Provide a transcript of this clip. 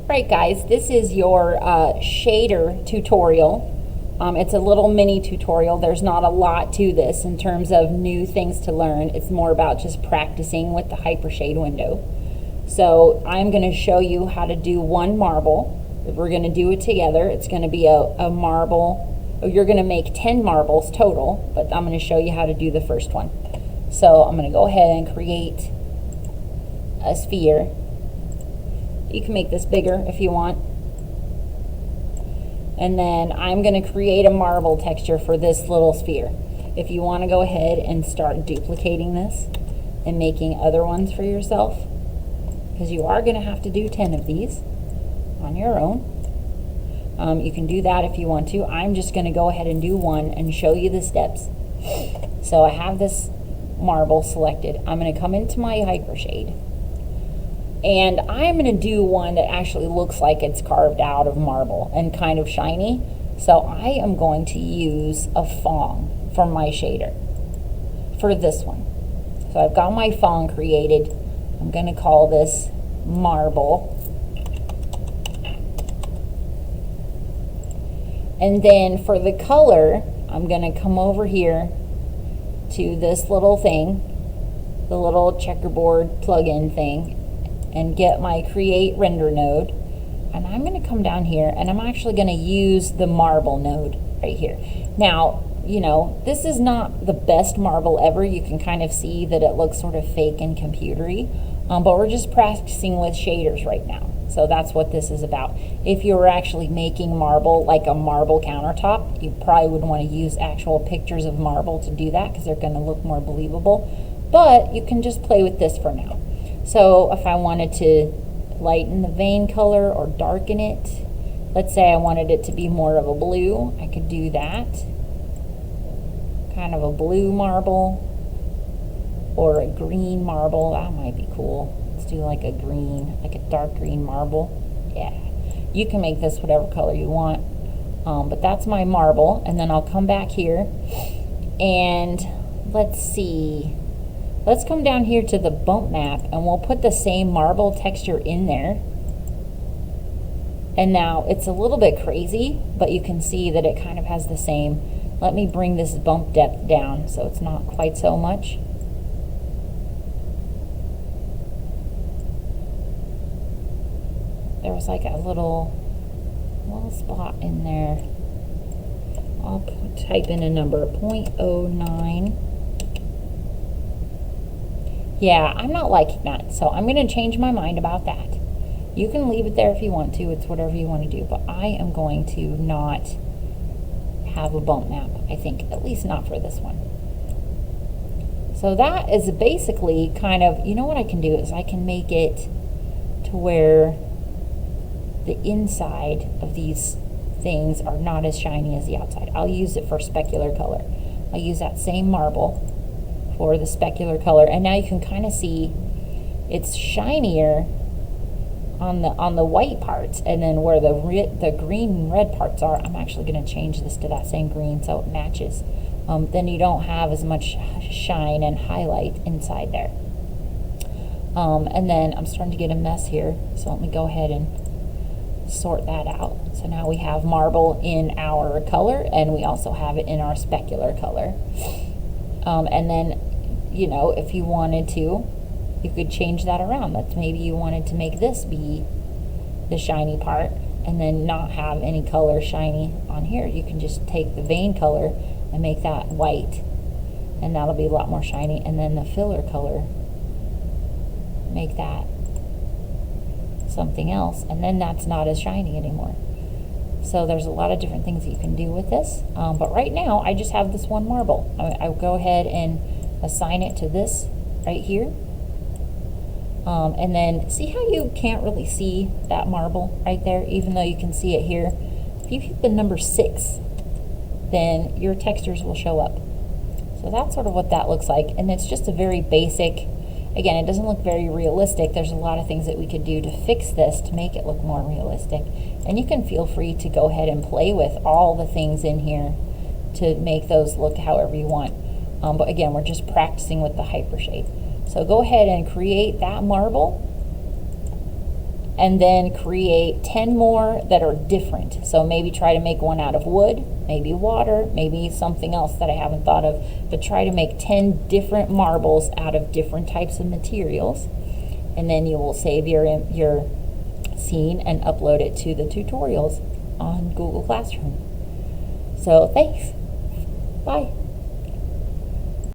Right, guys, this is your shader tutorial. It's a little mini tutorial. There's not a lot to this in terms of new things to learn. It's more about just practicing with the hypershade window. So I'm going to show you how to do one marble. We're going to do it together. It's going to be a marble. You're going to make 10 marbles total, but I'm going to show you how to do the first one. So I'm going to go ahead and create a sphere. You can make this bigger if you want. And then I'm going to create a marble texture for this little sphere. If you want to go ahead and start duplicating this and making other ones for yourself, because you are going to have to do 10 of these on your own. You can do that if you want to. I'm just going to go ahead and do one and show you the steps. So I have this marble selected. I'm going to come into my hypershade. And I'm going to do one that actually looks like it's carved out of marble and kind of shiny. So I am going to use a Fong from my shader for this one. So I've got my Fong created. I'm going to call this marble. And then for the color, I'm going to come over here to this little thing, the little checkerboard plugin thing, and get my create render node, and I'm going to come down here and I'm actually going to use the marble node right here. Now, you know, this is not the best marble ever. You can kind of see that it looks sort of fake and computery, but we're just practicing with shaders right now. So that's what this is about. If you were actually making marble, like a marble countertop, you probably would want to use actual pictures of marble to do that because they're going to look more believable. But you can just play with this for now. So if I wanted to lighten the vein color or darken it, let's say I wanted it to be more of a blue, I could do that. Kind of a blue marble or a green marble, that might be cool. Let's do like a green, like a dark green marble. Yeah, you can make this whatever color you want, but that's my marble. And then I'll come back here and let's see. Let's come down here to the bump map and we'll put the same marble texture in there. And now it's a little bit crazy, but you can see that it kind of has the same. Let me bring this bump depth down so it's not quite so much. There was like a little spot in there. I'll type in a number, 0.09. Yeah, I'm not liking that, so I'm going to change my mind about that. You can leave it there if you want to. It's whatever you want to do, but I am going to not have a bump map, I think, at least not for this one. So that is basically kind of, you know what I can do is I can make it to where the inside of these things are not as shiny as the outside. I'll use it for specular color. I'll use that same marble for the specular color, and now you can kind of see it's shinier on the white parts, and then where the green and red parts are, I'm actually going to change this to that same green so it matches. Then you don't have as much shine and highlight inside there. And then I'm starting to get a mess here, so let me go ahead and sort that out. So now we have marble in our color, and we also have it in our specular color. And then, you know, if you wanted to, you could change that around. That's maybe you wanted to make this be the shiny part and then not have any color shiny on here. You can just take the vein color and make that white, and that'll be a lot more shiny. And then the filler color, make that something else, and then that's not as shiny anymore. So there's a lot of different things that you can do with this, but right now I just have this one marble. I'll go ahead and assign it to this right here, and then see how you can't really see that marble right there, even though you can see it here. If you hit the number 6, then your textures will show up. So that's sort of what that looks like, and it's just a very basic. Again, it doesn't look very realistic. There's a lot of things that we could do to fix this to make it look more realistic. And you can feel free to go ahead and play with all the things in here to make those look however you want. But again, we're just practicing with the hypershade. So go ahead and create that marble. and then create 10 more that are different. So maybe try to make one out of wood, maybe water, maybe something else that I haven't thought of, but try to make 10 different marbles out of different types of materials. And then you will save your scene and upload it to the tutorials on Google Classroom. So thanks. Bye.